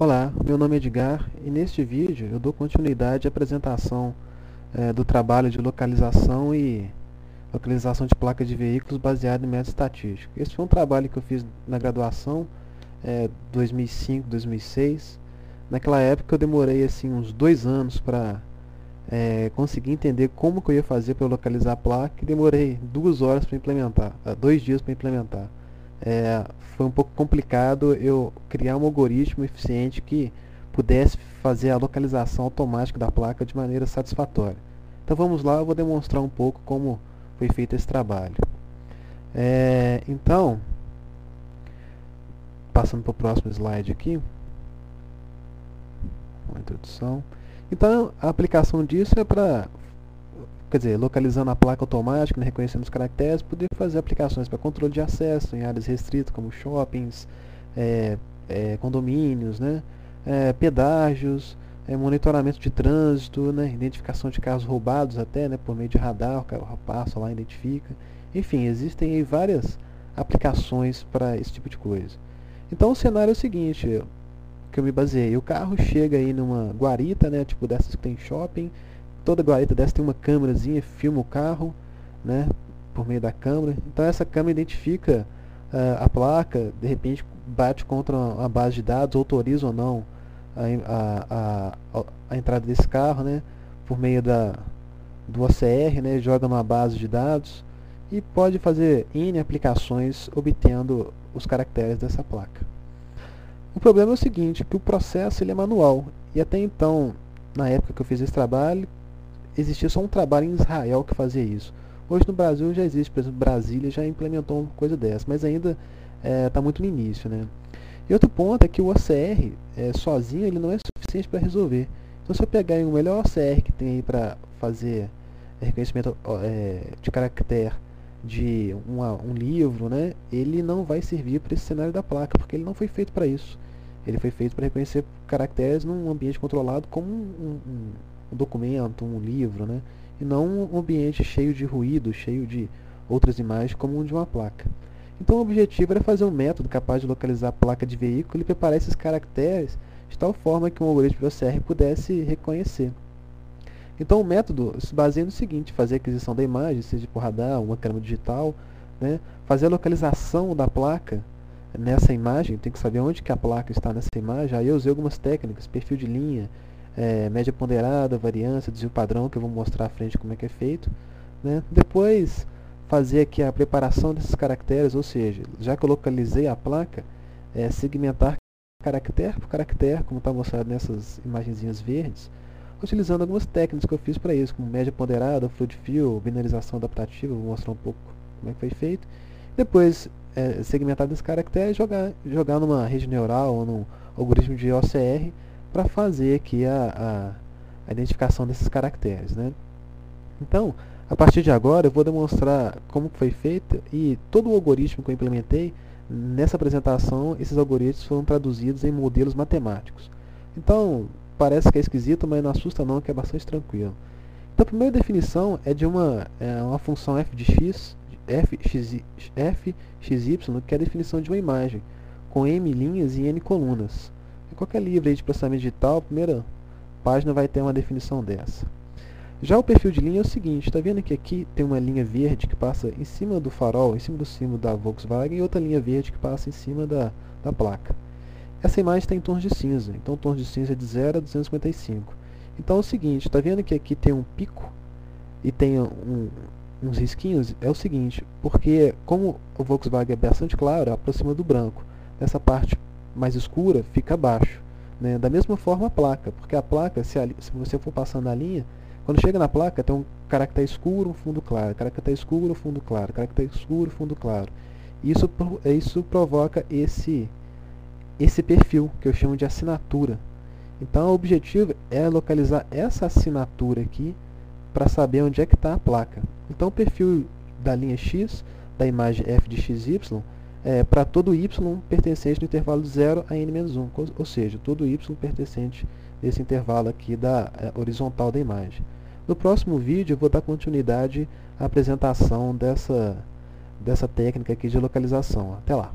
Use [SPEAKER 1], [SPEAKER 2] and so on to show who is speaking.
[SPEAKER 1] Olá, meu nome é Edgar e neste vídeo eu dou continuidade à apresentação do trabalho de localização e localização de placas de veículos baseado em método estatístico. Este foi um trabalho que eu fiz na graduação, 2005, 2006. Naquela época eu demorei assim uns 2 anos para conseguir entender como que eu ia fazer para localizar a placa e demorei 2 horas para implementar, 2 dias para implementar. Foi um pouco complicado eu criar um algoritmo eficiente que pudesse fazer a localização automática da placa de maneira satisfatória. Então vamos lá, eu vou demonstrar um pouco como foi feito esse trabalho. Então, passando para o próximo slide aqui, uma introdução. Então, a aplicação disso é para, quer dizer, localizando a placa automática, né, reconhecendo os caracteres, poder fazer aplicações para controle de acesso em áreas restritas, como shoppings, condomínios, né, pedágios, monitoramento de trânsito, né, identificação de carros roubados até, né, por meio de radar, o carro passa lá, identifica. Enfim, existem aí várias aplicações para esse tipo de coisa. Então o cenário é o seguinte, que eu me baseei, o carro chega aí numa guarita, né, tipo dessas que tem shopping. Toda guarita dessa tem uma câmerazinha, filma o carro, né, por meio da câmera. Então essa câmera identifica a placa, de repente bate contra uma base de dados, autoriza ou não a entrada desse carro, né, por meio do OCR, né, joga numa base de dados e pode fazer N aplicações obtendo os caracteres dessa placa. O problema é o seguinte, que o processo ele é manual, e até então, na época que eu fiz esse trabalho, existia só um trabalho em Israel que fazia isso. Hoje no Brasil já existe, por exemplo, Brasília já implementou uma coisa dessa, mas ainda está muito no início, né? E outro ponto é que o OCR sozinho ele não é suficiente para resolver. Então se eu pegar o melhor OCR que tem aí para fazer reconhecimento de caractere de um livro, né, ele não vai servir para esse cenário da placa, porque ele não foi feito para isso. Ele foi feito para reconhecer caracteres num ambiente controlado como um documento, um livro, né, e não um ambiente cheio de ruído, cheio de outras imagens como um de uma placa. Então o objetivo era fazer um método capaz de localizar a placa de veículo e preparar esses caracteres de tal forma que um algoritmo de OCR pudesse reconhecer. Então o método se baseia no seguinte, fazer a aquisição da imagem, seja por radar, uma câmera digital, né, fazer a localização da placa nessa imagem, tem que saber onde que a placa está nessa imagem. Aí eu usei algumas técnicas, perfil de linha, média ponderada, variância, desvio padrão, que eu vou mostrar à frente como é que é feito. Né. Depois fazer aqui a preparação desses caracteres, ou seja, já que eu localizei a placa, segmentar caractere por caractere, como está mostrado nessas imagenzinhas verdes, utilizando algumas técnicas que eu fiz para isso, como média ponderada, flood fill, binarização adaptativa, vou mostrar um pouco como é que foi feito. Depois, segmentar esses caracteres, jogar numa rede neural ou num algoritmo de OCR para fazer aqui a identificação desses caracteres, né? Então, a partir de agora eu vou demonstrar como foi feito e todo o algoritmo que eu implementei nessa apresentação, esses algoritmos foram traduzidos em modelos matemáticos. Então, parece que é esquisito, mas não assusta não, que é bastante tranquilo. Então a primeira definição é de uma função f de x, fxy, que é a definição de uma imagem, com m linhas e n colunas. Em qualquer livro aí de processamento digital, a primeira página vai ter uma definição dessa. Já o perfil de linha é o seguinte, está vendo que aqui tem uma linha verde que passa em cima do farol, em cima do símbolo da Volkswagen, e outra linha verde que passa em cima da placa. Essa imagem está em tons de cinza, então o tom de cinza é de 0 a 255. Então é o seguinte, está vendo que aqui tem um pico e tem uns risquinhos? É o seguinte, porque como o Volkswagen é bastante claro, aproxima do branco. Essa parte mais escura fica abaixo. Né? Da mesma forma a placa, porque a placa, se você for passando a linha, quando chega na placa tem um caractere escuro, um fundo claro, caractere escuro, fundo claro, caractere escuro, fundo claro. Isso provoca esse perfil, que eu chamo de assinatura. Então o objetivo é localizar essa assinatura aqui para saber onde é que está a placa. Então o perfil da linha X, da imagem f de xy, é para todo y pertencente no intervalo de 0 a n-1, ou seja, todo y pertencente nesse intervalo aqui da horizontal da imagem. No próximo vídeo eu vou dar continuidade à apresentação dessa técnica aqui de localização. Até lá!